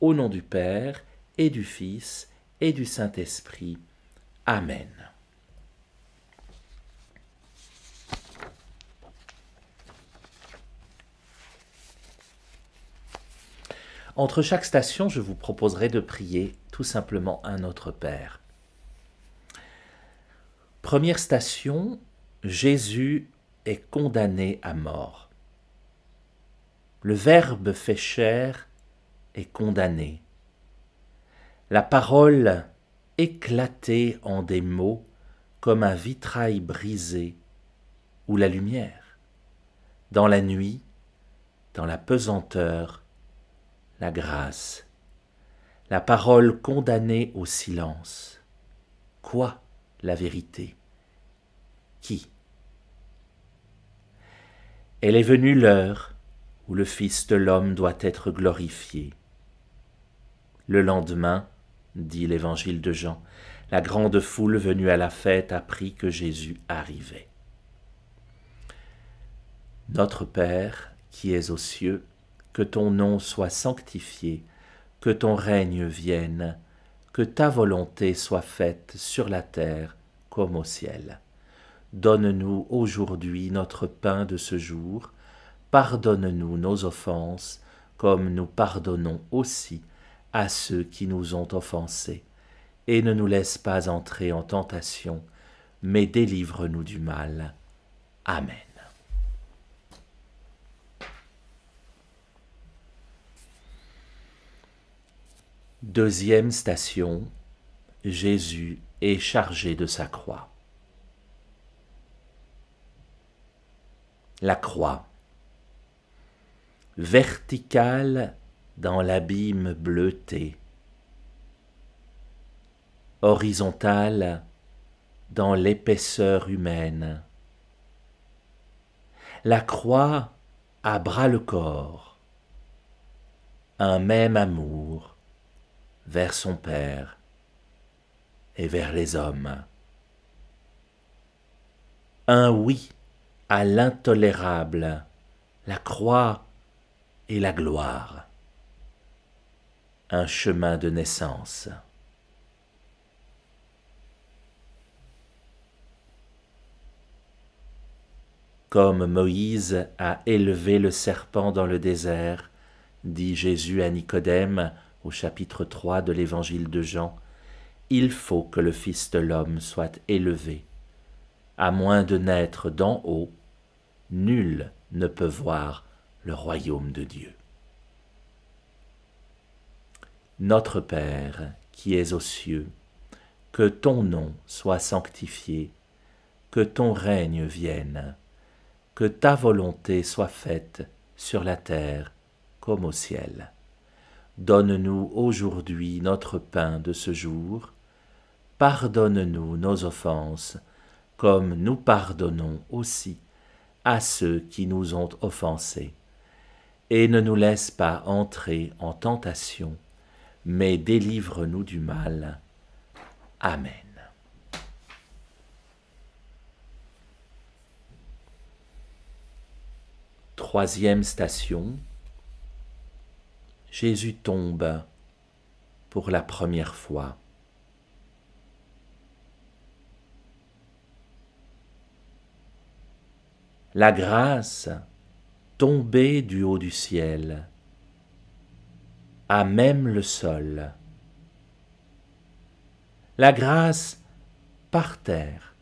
Au nom du Père, et du Fils, et du Saint-Esprit. Amen. Entre chaque station, je vous proposerai de prier tout simplement un Notre Père. Première station, Jésus est condamné à mort. Le Verbe fait chair est condamné. La parole éclatée en des mots comme un vitrail brisé ou la lumière. Dans la nuit, dans la pesanteur, la grâce. La parole condamnée au silence. Quoi, la vérité? Qui? Elle est venue l'heure où le Fils de l'homme doit être glorifié. Le lendemain, dit l'évangile de Jean, la grande foule venue à la fête apprit que Jésus arrivait. Notre Père, qui es aux cieux, que ton nom soit sanctifié, que ton règne vienne, que ta volonté soit faite sur la terre comme au ciel. Donne-nous aujourd'hui notre pain de ce jour, pardonne-nous nos offenses, comme nous pardonnons aussi à ceux qui nous ont offensés, et ne nous laisse pas entrer en tentation, mais délivre-nous du mal. Amen. Deuxième station, Jésus est chargé de sa croix. La croix, verticale dans l'abîme bleuté, horizontale dans l'épaisseur humaine. La croix à bras le corps, un même amour vers son Père et vers les hommes. Un oui à l'intolérable, la croix et la gloire. Un chemin de naissance. Comme Moïse a élevé le serpent dans le désert, dit Jésus à Nicodème au chapitre 3 de l'évangile de Jean, il faut que le Fils de l'homme soit élevé. À moins de naître d'en haut, nul ne peut voir le royaume de Dieu. Notre Père, qui es aux cieux, que ton nom soit sanctifié, que ton règne vienne, que ta volonté soit faite sur la terre comme au ciel. Donne-nous aujourd'hui notre pain de ce jour, pardonne-nous nos offenses, comme nous pardonnons aussi à ceux qui nous ont offensés. Et ne nous laisse pas entrer en tentation, mais délivre-nous du mal. Amen. Troisième station, Jésus tombe pour la première fois. La grâce tombée du haut du ciel, à même le sol. La grâce par terre,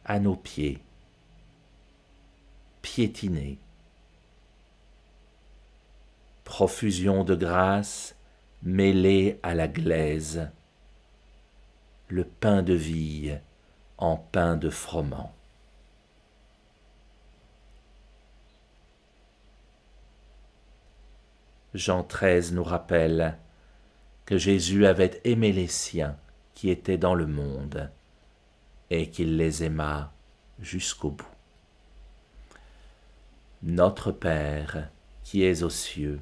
à nos pieds, piétinée. Profusion de grâce mêlée à la glaise, le pain de vie en pain de froment. Jean 13 nous rappelle que Jésus avait aimé les siens qui étaient dans le monde et qu'il les aima jusqu'au bout. Notre Père, qui es aux cieux,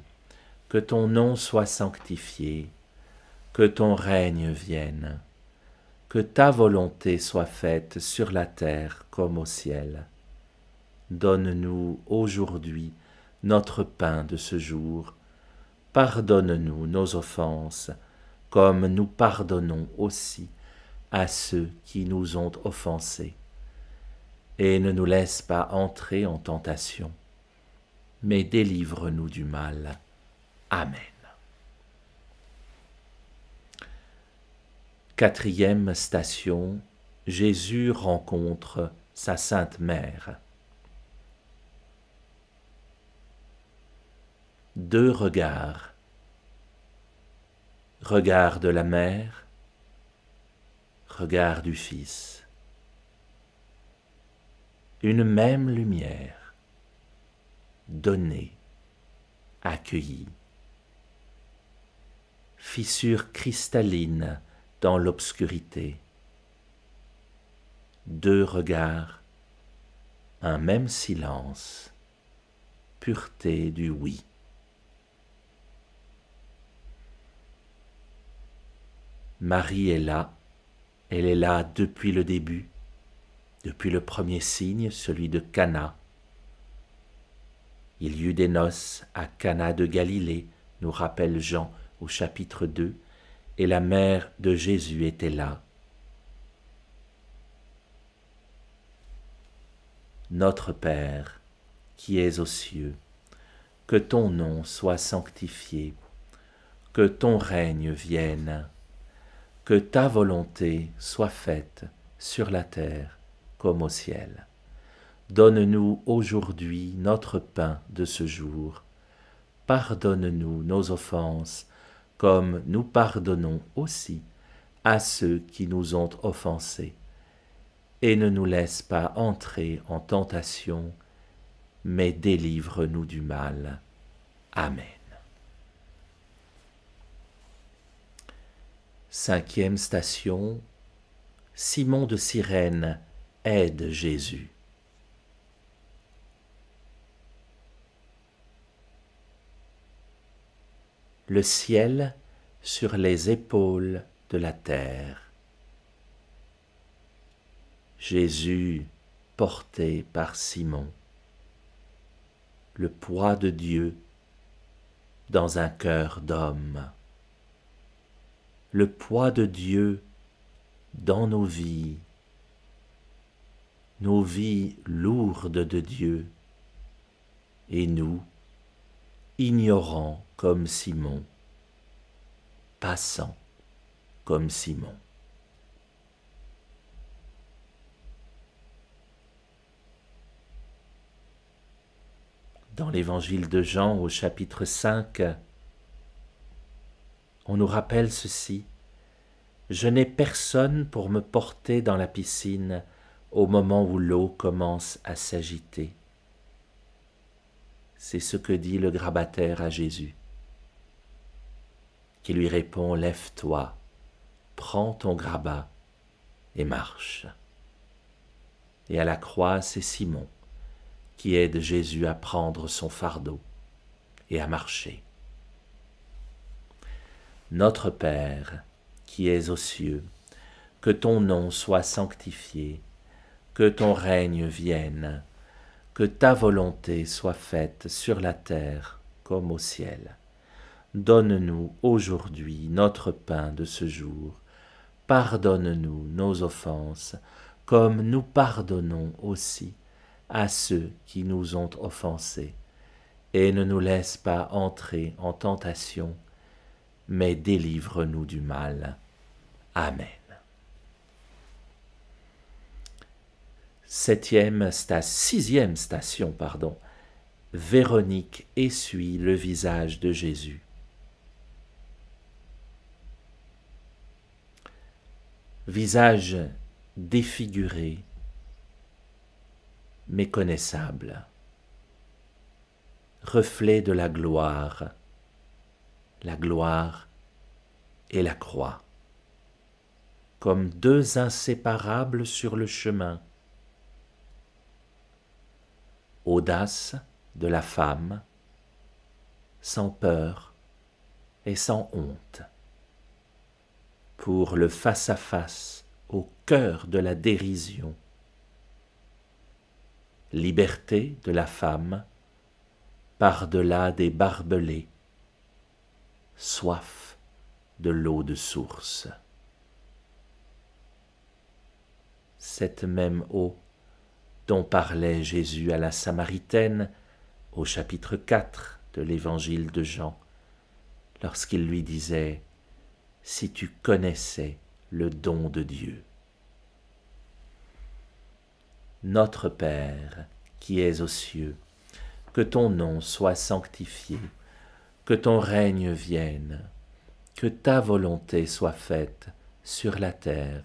que ton nom soit sanctifié, que ton règne vienne, que ta volonté soit faite sur la terre comme au ciel. Donne-nous aujourd'hui notre pain de ce jour. pardonne-nous nos offenses, comme nous pardonnons aussi à ceux qui nous ont offensés. Et ne nous laisse pas entrer en tentation, mais délivre-nous du mal. Amen. Quatrième station, Jésus rencontre sa Sainte Mère. Deux regards. Regard de la mère, regard du Fils. Une même lumière, donnée, accueillie. Fissure cristalline dans l'obscurité. Deux regards, un même silence, pureté du oui. Marie est là, elle est là depuis le début, depuis le premier signe, celui de Cana. Il y eut des noces à Cana de Galilée, nous rappelle Jean au chapitre 2, et la mère de Jésus était là. Notre Père, qui es aux cieux, que ton nom soit sanctifié, que ton règne vienne, que ta volonté soit faite sur la terre comme au ciel. Donne-nous aujourd'hui notre pain de ce jour. Pardonne-nous nos offenses, comme nous pardonnons aussi à ceux qui nous ont offensés. Et ne nous laisse pas entrer en tentation, mais délivre-nous du mal. Amen. Cinquième station, Simon de Cyrène aide Jésus. Le ciel sur les épaules de la terre. Jésus porté par Simon. Le poids de Dieu dans un cœur d'homme. Le poids de Dieu dans nos vies lourdes de Dieu, et nous, ignorants comme Simon, passants comme Simon. Dans l'évangile de Jean au chapitre 5, on nous rappelle ceci: « Je n'ai personne pour me porter dans la piscine au moment où l'eau commence à s'agiter. » C'est ce que dit le grabataire à Jésus, qui lui répond: « Lève-toi, prends ton grabat et marche. » Et à la croix, c'est Simon qui aide Jésus à prendre son fardeau et à marcher. Notre Père, qui es aux cieux, que ton nom soit sanctifié, que ton règne vienne, que ta volonté soit faite sur la terre comme au ciel. Donne-nous aujourd'hui notre pain de ce jour. Pardonne-nous nos offenses, comme nous pardonnons aussi à ceux qui nous ont offensés. Et ne nous laisse pas entrer en tentation, mais délivre-nous du mal. Amen. Sixième station, Véronique essuie le visage de Jésus. Visage défiguré, méconnaissable, reflet de la gloire et la croix, comme deux inséparables sur le chemin. Audace de la femme, sans peur et sans honte, pour le face-à-face au cœur de la dérision. Liberté de la femme, par-delà des barbelés, soif de l'eau de source. Cette même eau dont parlait Jésus à la Samaritaine au chapitre 4 de l'évangile de Jean, lorsqu'il lui disait « Si tu connaissais le don de Dieu ». Notre Père, qui es aux cieux, que ton nom soit sanctifié, que ton règne vienne, que ta volonté soit faite sur la terre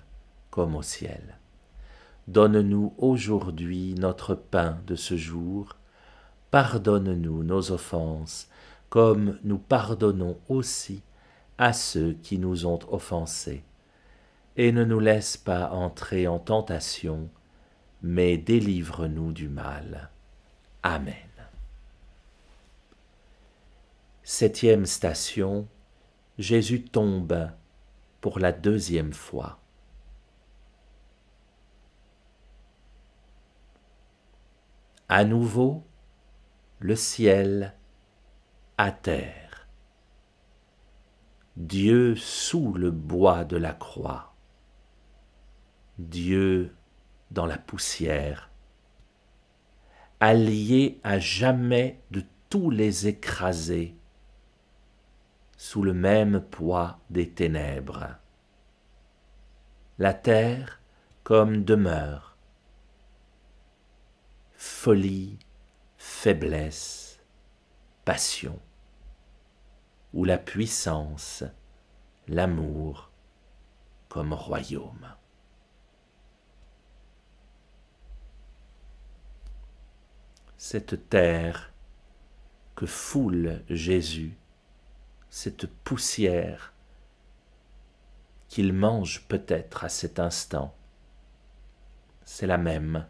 comme au ciel. Donne-nous aujourd'hui notre pain de ce jour. Pardonne-nous nos offenses, comme nous pardonnons aussi à ceux qui nous ont offensés. Et ne nous laisse pas entrer en tentation, mais délivre-nous du mal. Amen. 7e station, Jésus tombe pour la 2e fois. À nouveau, le ciel à terre. Dieu sous le bois de la croix. Dieu dans la poussière, allié à jamais de tous les écrasés, sous le même poids des ténèbres. La terre comme demeure, folie, faiblesse, passion, où la puissance, l'amour comme royaume. Cette terre que foule Jésus, cette poussière qu'il mange peut-être à cet instant, c'est la même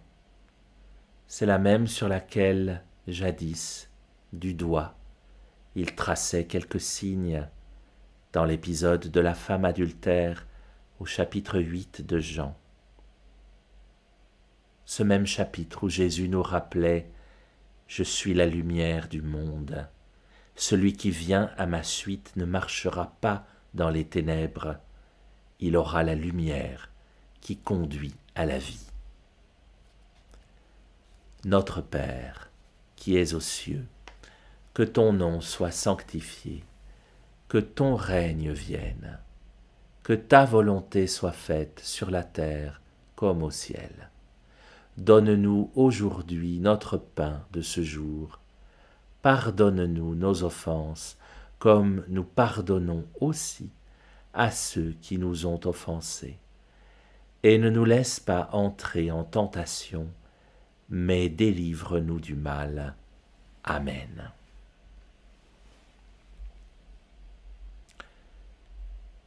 sur laquelle, jadis, du doigt, il traçait quelques signes dans l'épisode de la femme adultère au chapitre 8 de Jean. Ce même chapitre où Jésus nous rappelait « Je suis la lumière du monde. Celui qui vient à ma suite ne marchera pas dans les ténèbres. Il aura la lumière qui conduit à la vie. » Notre Père, qui es aux cieux, que ton nom soit sanctifié, que ton règne vienne, que ta volonté soit faite sur la terre comme au ciel. Donne-nous aujourd'hui notre pain de ce jour. Pardonne-nous nos offenses, comme nous pardonnons aussi à ceux qui nous ont offensés. Et ne nous laisse pas entrer en tentation, mais délivre-nous du mal. Amen.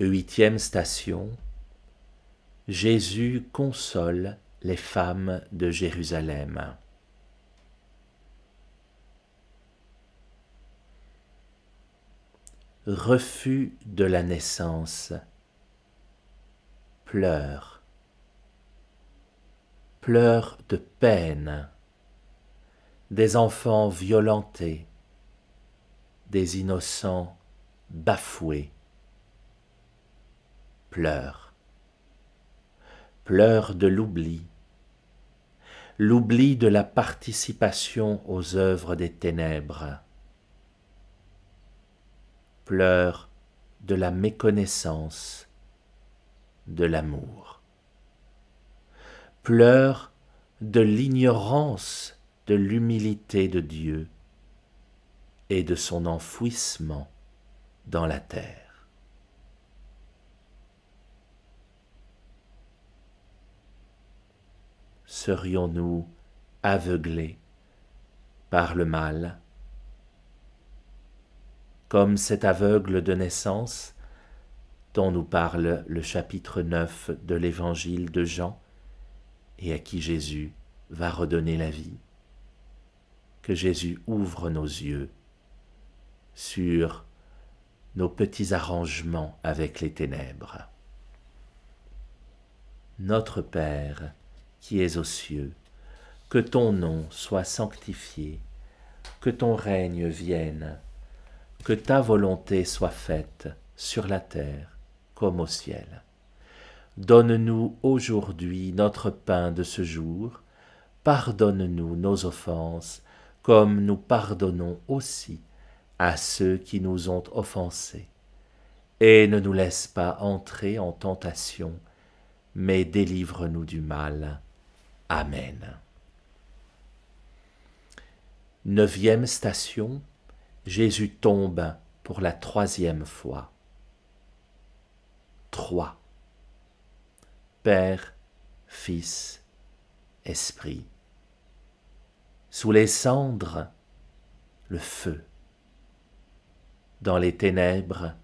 Huitième station, Jésus console les femmes de Jérusalem. Refus de la naissance, pleurs de peine, des enfants violentés, des innocents bafoués, pleurs de l'oubli de la participation aux œuvres des ténèbres, pleurs de la méconnaissance de l'amour, pleurs de l'ignorance de l'humilité de Dieu et de son enfouissement dans la terre. Serions-nous aveuglés par le mal, comme cet aveugle de naissance dont nous parle le chapitre 9 de l'évangile de Jean et à qui Jésus va redonner la vie? Que Jésus ouvre nos yeux sur nos petits arrangements avec les ténèbres. Notre Père, qui es aux cieux, que ton nom soit sanctifié, que ton règne vienne, que ta volonté soit faite sur la terre comme au ciel. Donne-nous aujourd'hui notre pain de ce jour. Pardonne-nous nos offenses, comme nous pardonnons aussi à ceux qui nous ont offensés. Et ne nous laisse pas entrer en tentation, mais délivre-nous du mal. Amen. 9e station, Jésus tombe pour la 3e fois. 3. Père, Fils, Esprit. Sous les cendres, le feu. Dans les ténèbres,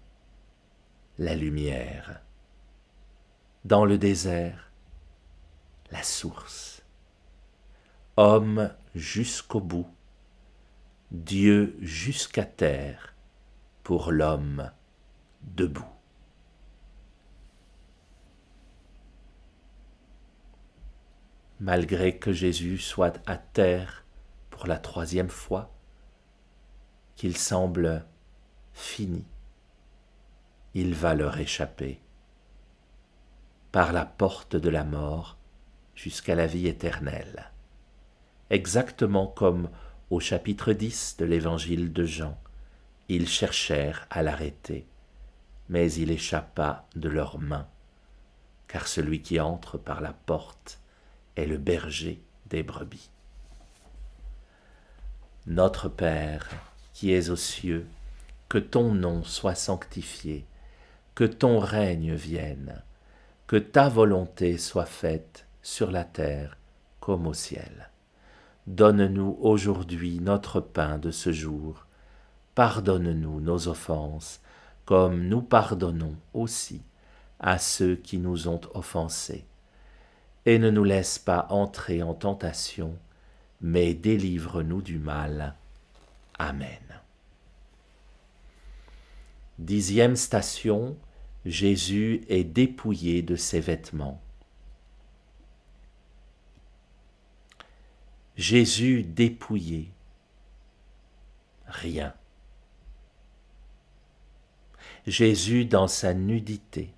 la lumière. Dans le désert, la source. Homme jusqu'au bout, Dieu jusqu'à terre, pour l'homme debout. Malgré que Jésus soit à terre pour la 3e fois, qu'il semble fini, il va leur échapper par la porte de la mort jusqu'à la vie éternelle. Exactement comme au chapitre 10 de l'évangile de Jean, ils cherchèrent à l'arrêter, mais il échappa de leurs mains, car celui qui entre par la porte est le berger des brebis. Notre Père, qui es aux cieux, que ton nom soit sanctifié, que ton règne vienne, que ta volonté soit faite sur la terre comme au ciel. Donne-nous aujourd'hui notre pain de ce jour. Pardonne-nous nos offenses, comme nous pardonnons aussi à ceux qui nous ont offensés. Et ne nous laisse pas entrer en tentation, mais délivre-nous du mal. Amen. 10e station, Jésus est dépouillé de ses vêtements. Jésus dépouillé, rien. Jésus dans sa nudité,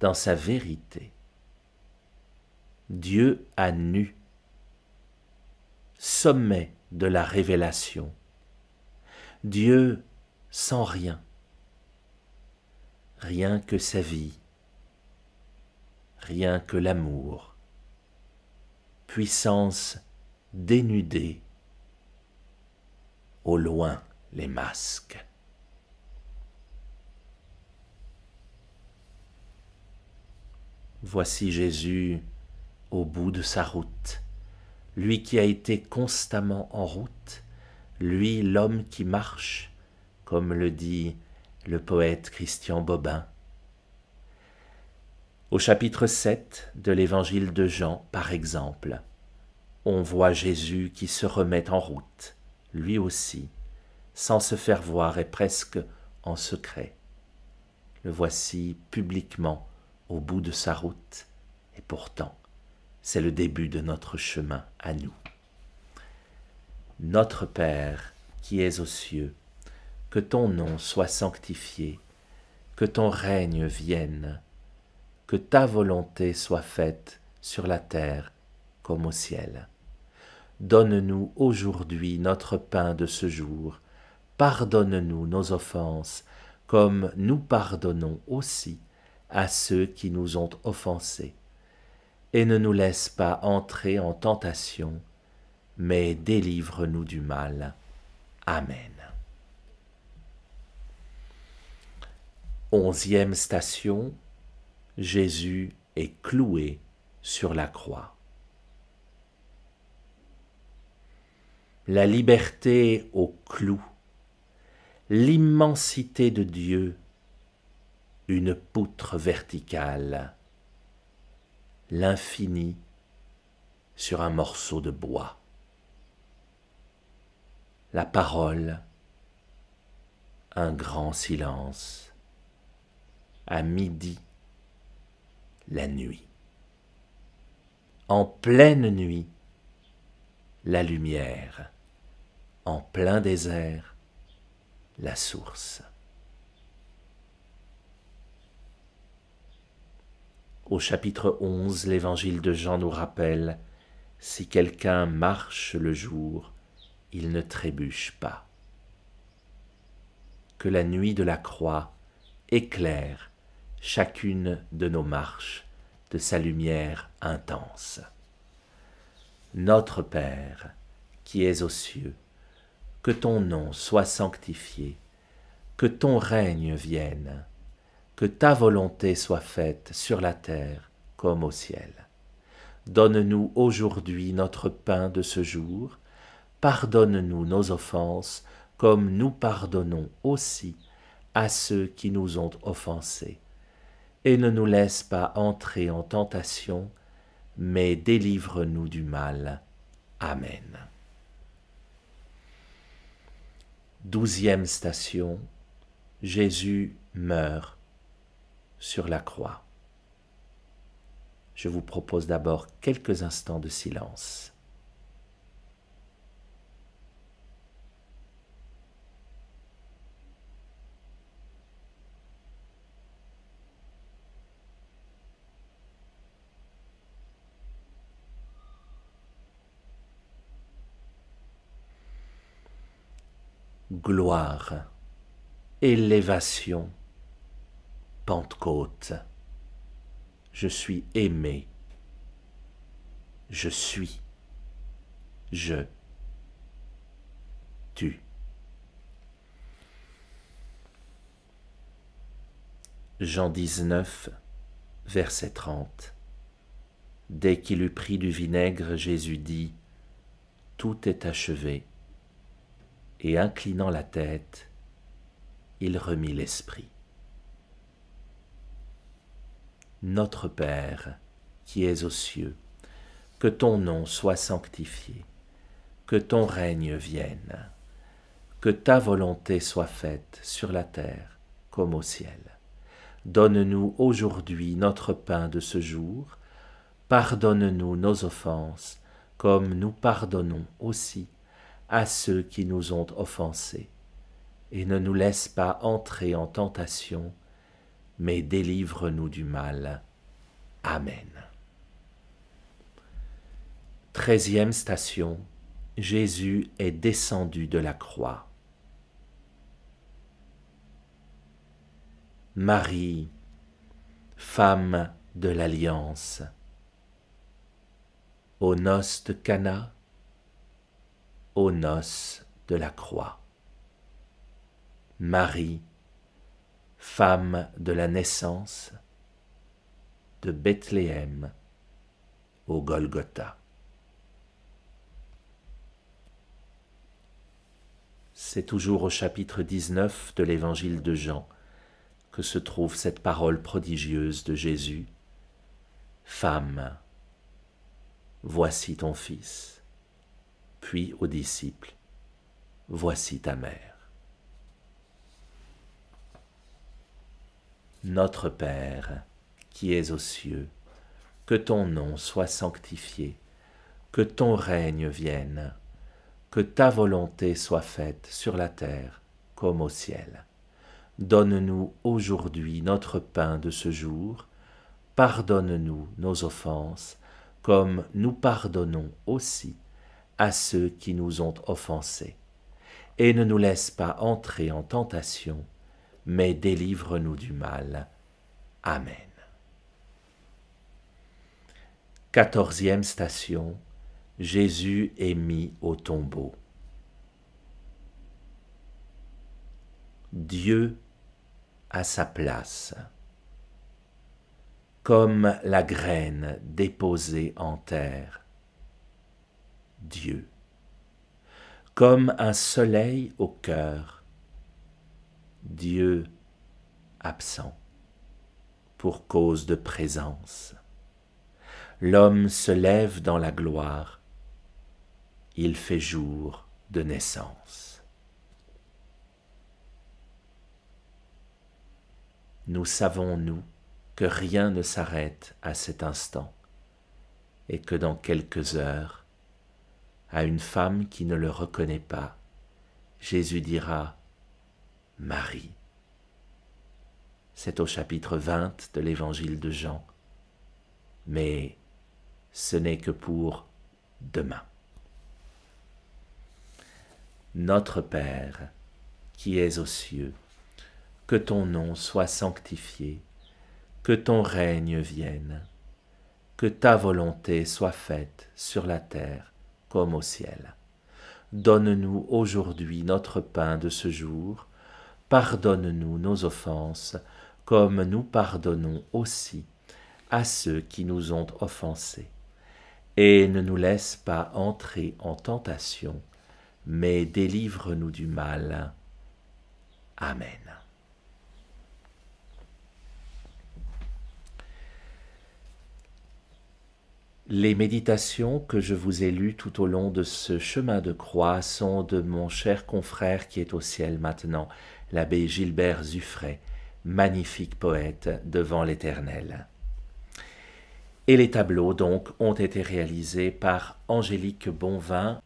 dans sa vérité. Dieu à nu, sommet de la révélation. Dieu sans rien, rien que sa vie, rien que l'amour, puissance dénudée, au loin les masques. Voici Jésus au bout de sa route, lui qui a été constamment en route, lui l'homme qui marche, comme le dit le poète Christian Bobin. Au chapitre 7 de l'évangile de Jean, par exemple, on voit Jésus qui se remet en route, lui aussi, sans se faire voir et presque en secret. Le voici publiquement au bout de sa route, et pourtant, c'est le début de notre chemin à nous. Notre Père, qui es aux cieux, que ton nom soit sanctifié, que ton règne vienne, que ta volonté soit faite sur la terre comme au ciel. Donne-nous aujourd'hui notre pain de ce jour. Pardonne-nous nos offenses, comme nous pardonnons aussi à ceux qui nous ont offensés. Et ne nous laisse pas entrer en tentation, mais délivre-nous du mal. Amen. 11e station, Jésus est cloué sur la croix. La liberté au clou, l'immensité de Dieu, une poutre verticale, l'infini sur un morceau de bois. La parole, un grand silence. À midi, la nuit. En pleine nuit, la lumière. En plein désert, la source. Au chapitre 11, l'Évangile de Jean nous rappelle « Si quelqu'un marche le jour, il ne trébuche pas ». Que la nuit de la croix éclaire chacune de nos marches de sa lumière intense. Notre Père, qui es aux cieux, que ton nom soit sanctifié, que ton règne vienne, que ta volonté soit faite sur la terre comme au ciel. Donne-nous aujourd'hui notre pain de ce jour, pardonne-nous nos offenses, comme nous pardonnons aussi à ceux qui nous ont offensés. Et ne nous laisse pas entrer en tentation, mais délivre-nous du mal. Amen. 12e station, Jésus meurt sur la croix. Je vous propose d'abord quelques instants de silence. Gloire, élévation, Pentecôte. Je suis aimé, je suis, je, tu. Jean 19, verset 30. Dès qu'il eut pris du vinaigre, Jésus dit « Tout est achevé ». Et inclinant la tête, il remit l'esprit. Notre Père, qui es aux cieux, que ton nom soit sanctifié, que ton règne vienne, que ta volonté soit faite sur la terre comme au ciel. Donne-nous aujourd'hui notre pain de ce jour, pardonne-nous nos offenses, comme nous pardonnons aussi à ceux qui nous ont offensés, et ne nous laisse pas entrer en tentation, mais délivre-nous du mal. Amen. 13e station, Jésus est descendu de la croix. Marie, femme de l'Alliance, aux noces de Cana, aux noces de la croix. Marie, femme de la naissance, de Bethléem au Golgotha. C'est toujours au chapitre 19 de l'Évangile de Jean que se trouve cette parole prodigieuse de Jésus. Femme, voici ton fils. Puis aux disciples, voici ta mère. Notre Père, qui es aux cieux, que ton nom soit sanctifié, que ton règne vienne, que ta volonté soit faite sur la terre comme au ciel. Donne-nous aujourd'hui notre pain de ce jour, pardonne-nous nos offenses, comme nous pardonnons aussi à ceux qui nous ont offensés. Et ne nous laisse pas entrer en tentation, mais délivre-nous du mal. Amen. 14e station, Jésus est mis au tombeau. Dieu à sa place, comme la graine déposée en terre. Dieu, comme un soleil au cœur, Dieu absent pour cause de présence. L'homme se lève dans la gloire, il fait jour de naissance. Nous savons, nous, que rien ne s'arrête à cet instant, et que dans quelques heures, à une femme qui ne le reconnaît pas, Jésus dira Marie. C'est au chapitre 20 de l'évangile de Jean, mais ce n'est que pour demain. Notre Père, qui es aux cieux, que ton nom soit sanctifié, que ton règne vienne, que ta volonté soit faite sur la terre comme au ciel. Donne-nous aujourd'hui notre pain de ce jour, pardonne-nous nos offenses, comme nous pardonnons aussi à ceux qui nous ont offensés. Et ne nous laisse pas entrer en tentation, mais délivre-nous du mal. Amen. Les méditations que je vous ai lues tout au long de ce chemin de croix sont de mon cher confrère qui est au ciel maintenant, l'abbé Gilbert Zuffray, magnifique poète devant l'Éternel. Et les tableaux donc ont été réalisés par Angélique Bonvin.